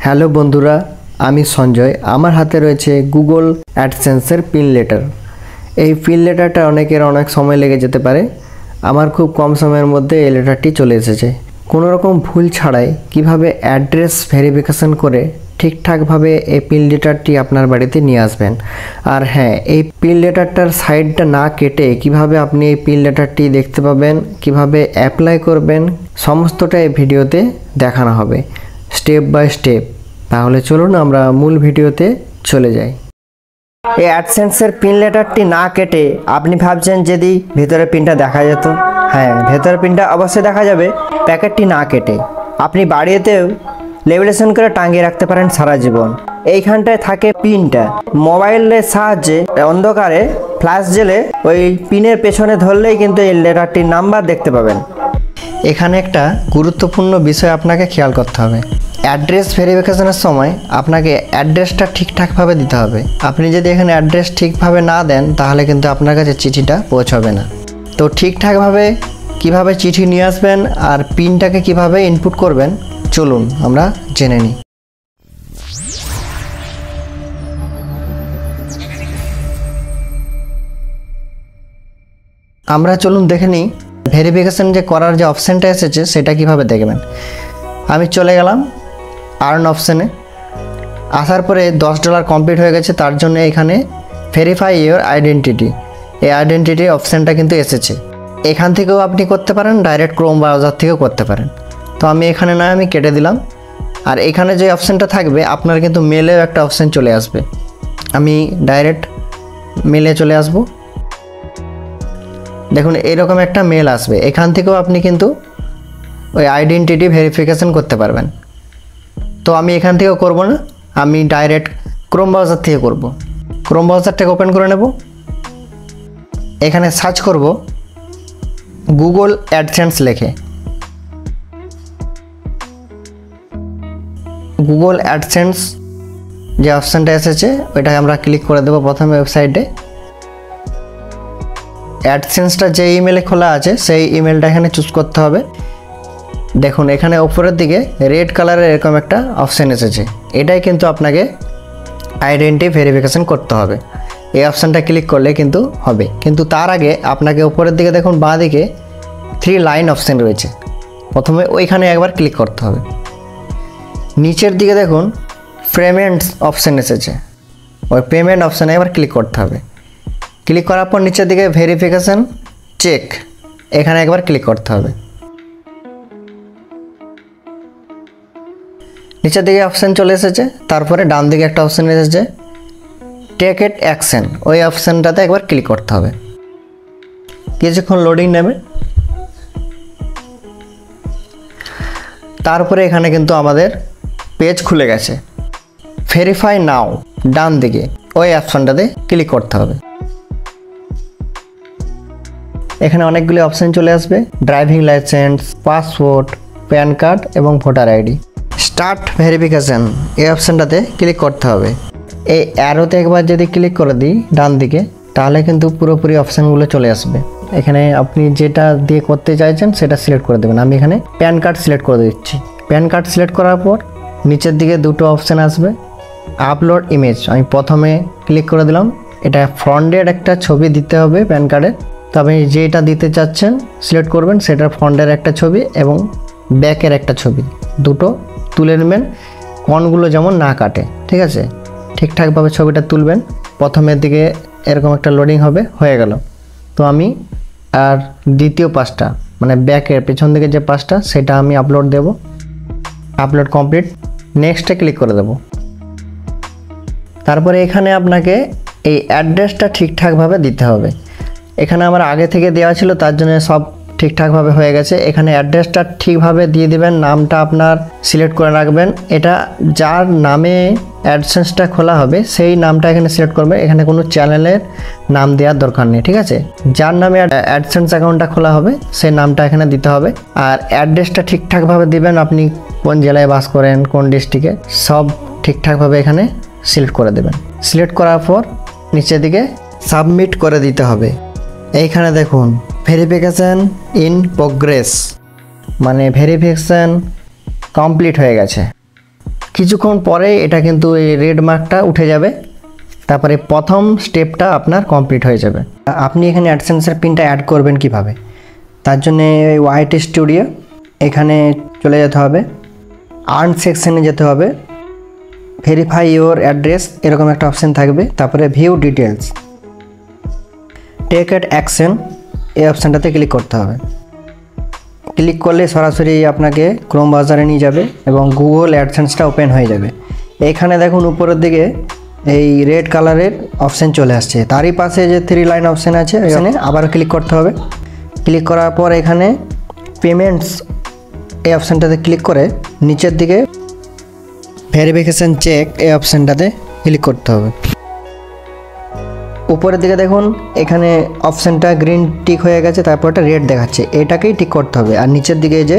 Hello বন্ধুরা, আমি সঞ্জয়। আমার হাতে রয়েছে গুগল অ্যাডসেন্সের পিন লেটার। এই পিন লেটারটা অনেকের অনেক সময় লেগে যেতে পারে। আমার খুব কম সময়ের মধ্যে এই লেটারটি চলে এসেছে। কোনো রকম ভুল ছাড়াই কিভাবে অ্যাড্রেস ভেরিফিকেশন করে ঠিকঠাকভাবে এই পিন লেটারটি আপনার বাড়িতে নিয়ে আসবেন। আর হ্যাঁ, এই পিন লেটারটার সাইডটা না কেটে কিভাবে আপনি এই পিন লেটারটি দেখতে পাবেন, কিভাবে অ্যাপ্লাই করবেন, সমস্তটা এই ভিডিওতে দেখানো হবে স্টেপ বাই স্টেপ। তাহলে চলুন আমরা মূল ভিডিওতে চলে যাই। এই অ্যাডসেন্সের পিন লেটারটি না কেটে আপনি ভাবছেন যদি ভেতরের পিনটা দেখা যেত। হ্যাঁ, ভেতরের পিনটা অবশ্যই দেখা যাবে, প্যাকেটটি না কেটে। আপনি বাড়িতেও লেমিনেশন করে টাঙিয়ে রাখতে পারেন সারা জীবন। এইখানটায় থাকে পিনটা। মোবাইলের সাহায্যে অন্ধকারে ফ্ল্যাশ জেলে ওই পিনের পেছনে ধরলেই কিন্তু এই লেটারটির নাম্বার দেখতে পাবেন। এখানে একটা গুরুত্বপূর্ণ বিষয় আপনাকে খেয়াল করতে হবে। অ্যাড্রেস ভেরিফিকেশনের সময় আপনাকে অ্যাড্রেসটা ঠিকঠাকভাবে দিতে হবে। আপনি যদি এখানে অ্যাড্রেস ঠিকভাবে না দেন তাহলে কিন্তু আপনার কাছে চিঠিটা পৌঁছাবে না। তো ঠিকঠাকভাবে কিভাবে চিঠি নিয়ে আসবেন আর পিনটাকে কিভাবে ইনপুট করবেন, চলুন আমরা জেনে নিই। আমরা চলুন দেখে নিই ভেরিফিকেশন যে করার যে অপশানটা এসেছে সেটা কিভাবে দেখবেন। আমি চলে গেলাম আর্ন অপশানে। আসার পরে $10 কমপ্লিট হয়ে গেছে, তার জন্য এখানে ভেরিফাই ইওর আইডেন্টিটি, এই আইডেন্টিটি অপশানটা কিন্তু এসেছে। এখান থেকেও আপনি করতে পারেন, ডাইরেক্ট ক্রোম ব্রাউজার থেকেও করতে পারেন। তো আমি এখানে নয়, আমি কেটে দিলাম। আর এখানে যে অপশানটা থাকবে আপনার কিন্তু মেলেও একটা অপশান চলে আসবে। আমি ডাইরেক্ট মেলে চলে আসব। দেখুন এরকম একটা মেল আসবে। এখান থেকেও আপনি কিন্তু ওই আইডেন্টিটি ভেরিফিকেশন করতে পারবেন। তো আমি এখান থেকেও করব না, আমি ডাইরেক্ট ক্রোম ব্রাউজার থেকে করব। ক্রোম ব্রাউজারটাকে ওপেন করে নেব। এখানে সার্চ করব গুগল অ্যাডসেন্স লিখে। গুগল অ্যাডসেন্স যে অপশানটা এসেছে ওইটাকে আমরা ক্লিক করে দেবো প্রথমে ওয়েবসাইটে। অ্যাডসেন্সটা যে ইমেলে খোলা আছে সেই ইমেলটা এখানে চুজ করতে হবে। দেখুন এখানে উপরের দিকে রেড কালারের এরকম একটা অপশান এসেছে, এটাই কিন্তু আপনাকে আইডেন্টিটি ভেরিফিকেশন করতে হবে। এই অপশানটা ক্লিক করলে কিন্তু হবে, কিন্তু তার আগে আপনাকে উপরের দিকে দেখুন বাঁ দিকে 3 লাইন অপশান রয়েছে, প্রথমে ওইখানে একবার ক্লিক করতে হবে। নিচের দিকে দেখুন পেমেন্টস অপশান এসেছে, ওই পেমেন্ট অপশানে একবার ক্লিক করতে হবে। ক্লিক করার পর নিচের দিকে ভেরিফিকেশন চেক, এখানে একবার ক্লিক করতে হবে। নিচের দিকে অপশান চলে এসেছে, তারপরে ডান দিকে একটা অপশান এসেছে টেক ইট অ্যাকশন, ওই অপশানটাতে একবার ক্লিক করতে হবে। কিছুক্ষণ লোডিং নেবে। তারপরে এখানে কিন্তু আমাদের পেজ খুলে গেছে। ভেরিফাই নাও, ডান দিকে ওই অপশানটাতে ক্লিক করতে হবে। এখানে অনেকগুলি অপশান চলে আসবে, driving licence, passport, pan card এবং ভোটার আইডি। স্টার্ট ভেরিফিকেশান এই অপশানটাতে ক্লিক করতে হবে। এই অ্যারোতে একবার যদি ক্লিক করে দিই ডান দিকে, তাহলে কিন্তু পুরোপুরি অপশানগুলো চলে আসবে। এখানে আপনি যেটা দিয়ে করতে চাইছেন সেটা সিলেক্ট করে দেবেন। আমি এখানে প্যান কার্ড সিলেক্ট করে দিচ্ছি। প্যান কার্ড সিলেক্ট করার পর নিচের দিকে দুটো অপশান আসবে, আপলোড ইমেজ, আমি প্রথমে ক্লিক করে দিলাম। এটা ফ্রন্টের একটা ছবি দিতে হবে প্যান কার্ডের। তো আপনি যেটা দিতে চাচ্ছেন সিলেক্ট করবেন, সেটার ফ্রন্টের একটা ছবি এবং ব্যাকের একটা ছবি, দুটো তুলে নেবেন, কোণগুলো যেমন না কাটে। ঠিক আছে, ঠিকঠাকভাবে ছবিটা তুলবেন। প্রথমের দিকে এরকম একটা লোডিং হবে, হয়ে গেল। তো আমি আর দ্বিতীয় পাশটা মানে ব্যাকের পেছন দিকে যে পাশটা সেটা আমি আপলোড দেব। আপলোড কমপ্লিট, নেক্সটে ক্লিক করে দেব। তারপরে এখানে আপনাকে এই অ্যাড্রেসটা ঠিকঠাকভাবে দিতে হবে। এখানে আমার আগে থেকে দেওয়া ছিল, তার জন্য সব ঠিকঠাকভাবে হয়ে গেছে। এখানে অ্যাড্রেসটা ঠিকভাবে দিয়ে দেবেন, নামটা আপনার সিলেক্ট করে রাখবেন। এটা যার নামে অ্যাডসেন্সটা খোলা হবে সেই নামটা এখানে সিলেক্ট করবেন। এখানে কোনো চ্যানেলের নাম দেওয়ার দরকার নেই। ঠিক আছে, যার নামে অ্যাডসেন্স অ্যাকাউন্টটা খোলা হবে সেই নামটা এখানে দিতে হবে। আর অ্যাড্রেসটা ঠিকঠাকভাবে দিবেন, আপনি কোন জেলায় বাস করেন, কোন ডিস্ট্রিক্টে, সব ঠিকঠাকভাবে এখানে সিলেক্ট করে দেবেন। সিলেক্ট করার পর নিচের দিকে সাবমিট করে দিতে হবে। এইখানে দেখুন ভেরিফিকেশান ইন প্রোগ্রেস, মানে ভেরিফিকেশান কমপ্লিট হয়ে গেছে। কিছুক্ষণ পরে এটা কিন্তু এই রেড মার্কটা উঠে যাবে, তারপরে প্রথম স্টেপটা আপনার কমপ্লিট হয়ে যাবে। আপনি এখানে অ্যাডসেন্সের পিনটা অ্যাড করবেন কিভাবে, তার জন্য ওয়াইটি স্টুডিও এখানে চলে যেতে হবে, আর্ন সেকশনে যেতে হবে, ভেরিফাই ইওর অ্যাড্রেস এরকম একটা অপশান থাকবে, তারপরে ভিউ ডিটেলস, টেক এট অ্যাকশন এই অপশানটাতে ক্লিক করতে হবে। ক্লিক করলে সরাসরি আপনাকে ক্রোম ব্রাউজারে নিয়ে যাবে এবং গুগল অ্যাডসেন্সটা ওপেন হয়ে যাবে। এখানে দেখুন উপরের দিকে এই রেড কালারের অপশান চলে আসছে, তারই পাশে যে 3 লাইন অপশান আছে এখানে আবার ক্লিক করতে হবে। ক্লিক করার পর এখানে পেমেন্টস এই অপশানটাতে ক্লিক করে নিচের দিকে ভেরিফিকেশান চেক এই অপশানটাতে ক্লিক করতে হবে। উপরের দিকে দেখুন এখানে অপশানটা গ্রিন টিক হয়ে গেছে, তারপর একটা রেড দেখাচ্ছে, এটাকেই টিক করতে হবে। আর নিচের দিকে যে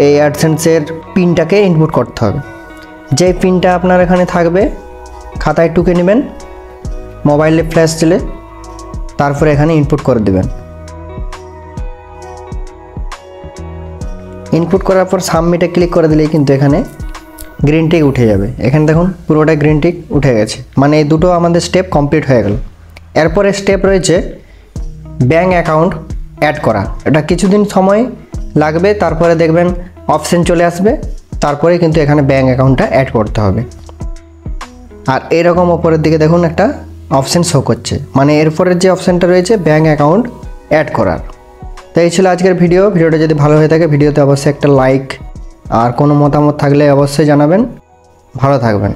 এই অ্যাডসেন্সের পিনটাকে ইনপুট করতে হবে। যেই পিনটা আপনার এখানে থাকবে খাতায় টুকে নেবেন, মোবাইলে ফ্ল্যাশ দিলে তারপরে এখানে ইনপুট করে দেবেন। ইনপুট করার পর সাবমিটে ক্লিক করে দিলেই কিন্তু এখানে গ্রিন টিক উঠে যাবে। এখানে দেখুন পুরোটা গ্রিন টিক উঠে গেছে, মানে এই দুটো আমাদের স্টেপ কমপ্লিট হয়ে গেল। এরপরে স্টেপ রয়েছে ব্যাঙ্ক অ্যাকাউন্ট অ্যাড করা। এটা কিছুদিন সময় লাগবে, তারপরে দেখবেন অপশান চলে আসবে, তারপরে কিন্তু এখানে ব্যাঙ্ক অ্যাকাউন্টটা অ্যাড করতে হবে। আর এরকম ওপরের দিকে দেখুন একটা অপশান শো করছে, মানে এরপরের যে অপশানটা রয়েছে ব্যাঙ্ক অ্যাকাউন্ট অ্যাড করার। তো এই ছিল আজকের ভিডিওটা যদি ভালো হয়ে থাকে ভিডিওতে অবশ্যই একটা লাইক, আর কোনো মতামত থাকলে অবশ্যই জানাবেন। ভালো থাকবেন।